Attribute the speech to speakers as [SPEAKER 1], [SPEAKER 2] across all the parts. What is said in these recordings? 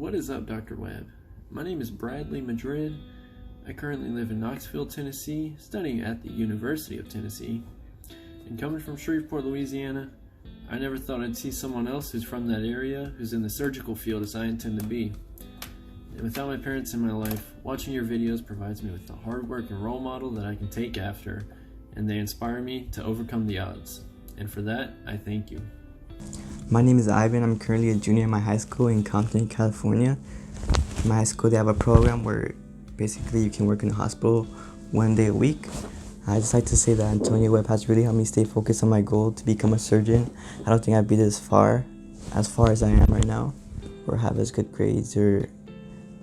[SPEAKER 1] What is up, Dr. Webb? My name is Bradley Madrid. I currently live in Knoxville, Tennessee, studying at the University of Tennessee. And coming from Shreveport, Louisiana, I never thought I'd see someone else who's from that area, who's in the surgical field as I intend to be. And without my parents in my life, watching your videos provides me with a hard work and role model that I can take after, and they inspire me to overcome the odds. And for that, I thank you.
[SPEAKER 2] My name is Ivan. I'm currently a junior in my high school in Compton, California. In my high school, they have a program where basically you can work in a hospital 1 day a week. I just like to say that Antonio Webb has really helped me stay focused on my goal to become a surgeon. I don't think I'd be as far as I am right now, or have as good grades, or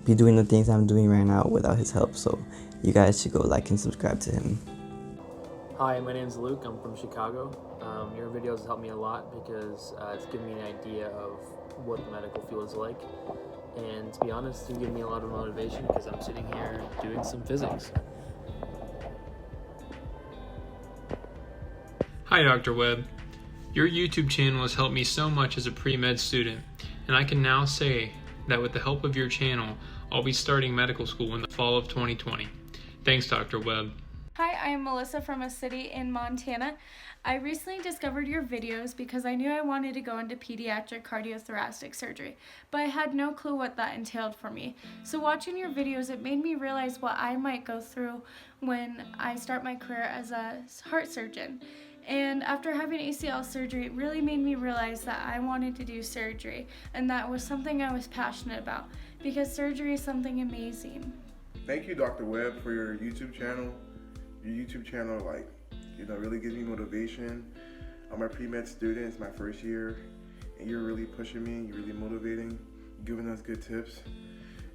[SPEAKER 2] be doing the things I'm doing right now without his help. So you guys should go like and subscribe to him.
[SPEAKER 3] Hi, my name is Luke. I'm from Chicago. Your videos have helped me a lot because it's given me an idea of what the medical field is like. And to be honest, you give me a lot of motivation because I'm sitting here doing some physics.
[SPEAKER 4] Hi, Dr. Webb. Your YouTube channel has helped me so much as a pre-med student, and I can now say that with the help of your channel, I'll be starting medical school in the fall of 2020. Thanks, Dr. Webb.
[SPEAKER 5] Hi, I'm Melissa from a city in Montana. I recently discovered your videos because I knew I wanted to go into pediatric cardiothoracic surgery, but I had no clue what that entailed for me. So watching your videos, it made me realize what I might go through when I start my career as a heart surgeon. And after having ACL surgery, it really made me realize that I wanted to do surgery, and that was something I was passionate about because surgery is something amazing.
[SPEAKER 6] Thank you, Dr. Webb, for your YouTube channel. Your YouTube channel, really gives me motivation. I'm a pre-med student, it's my first year, and you're really pushing me, you're really motivating, giving us good tips,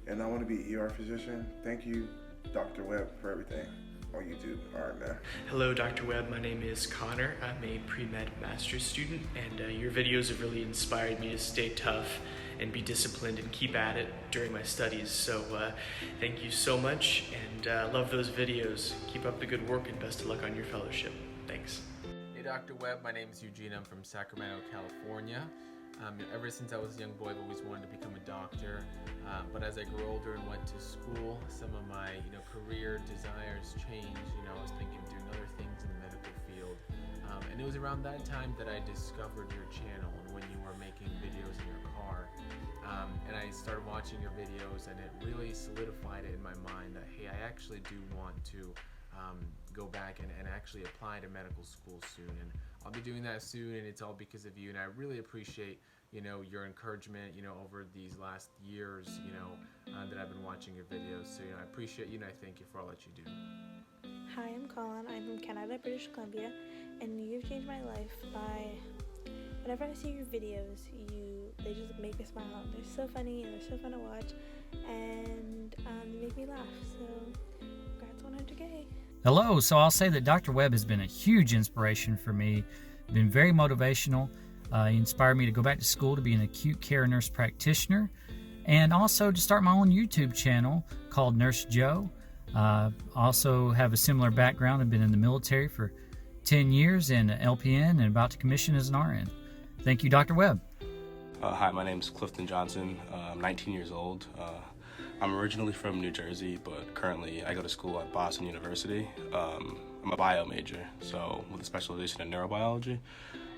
[SPEAKER 6] and I want to be an ER physician. Thank you, Dr. Webb, for everything on YouTube. All right, man.
[SPEAKER 7] Hello, Dr. Webb. My name is Connor. I'm a pre-med master's student, and your videos have really inspired me to stay tough and be disciplined and keep at it during my studies. So thank you so much, and love those videos. Keep up the good work, and best of luck on your fellowship. Thanks.
[SPEAKER 8] Hey, Dr. Webb. My name is Eugene. I'm from Sacramento, California. Ever since I was a young boy, I've always wanted to become a doctor. But as I grew older and went to school, some of my career desires changed. I was thinking of doing other things in the medical field. And it was around that time that I discovered your channel and when you were making videos in your car. And I started watching your videos, and it really solidified it in my mind that, hey, I actually do want to go back and actually apply to medical school soon. And I'll be doing that soon, and it's all because of you. And I really appreciate your encouragement over these last years that I've been watching your videos. So I appreciate you, and I thank you for all that you do.
[SPEAKER 9] Hi, I'm Colin. I'm from Canada, British Columbia, and you've changed my life by whenever I see your videos, they just make me smile. They're so funny and they're so fun to watch, and they make me laugh. So congrats 100K.
[SPEAKER 10] Hello. So I'll say that Dr. Webb has been a huge inspiration for me. Been very motivational. He inspired me to go back to school to be an acute care nurse practitioner, and also to start my own YouTube channel called Nurse Joe. Also have a similar background. I've been in the military for 10 years in LPN and about to commission as an RN. Thank you, Dr. Webb.
[SPEAKER 11] Hi, my name is Clifton Johnson. I'm 19 years old. I'm originally from New Jersey, but currently I go to school at Boston University. I'm a bio major, so with a specialization in neurobiology.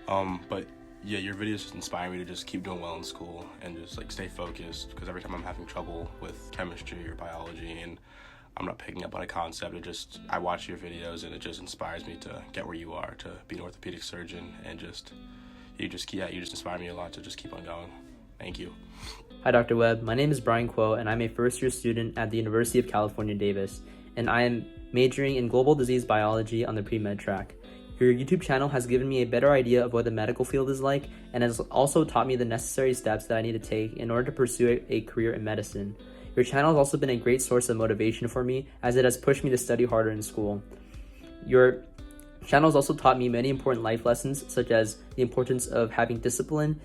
[SPEAKER 11] But yeah, your videos just inspire me to just keep doing well in school and just stay focused, because every time I'm having trouble with chemistry or biology and I'm not picking up on a concept, I watch your videos and it just inspires me to get where you are, to be an orthopedic surgeon, and you just inspire me a lot to just keep on going. Thank you.
[SPEAKER 12] Hi, Dr. Webb. My name is Brian Kuo, and I'm a first-year student at the University of California, Davis, and I am majoring in global disease biology on the pre-med track. Your YouTube channel has given me a better idea of what the medical field is like, and has also taught me the necessary steps that I need to take in order to pursue a career in medicine. Your channel has also been a great source of motivation for me, as it has pushed me to study harder in school. Your channel has also taught me many important life lessons, such as the importance of having discipline,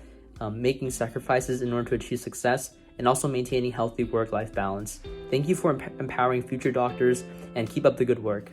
[SPEAKER 12] making sacrifices in order to achieve success, and also maintaining healthy work-life balance. Thank you for empowering future doctors, and keep up the good work.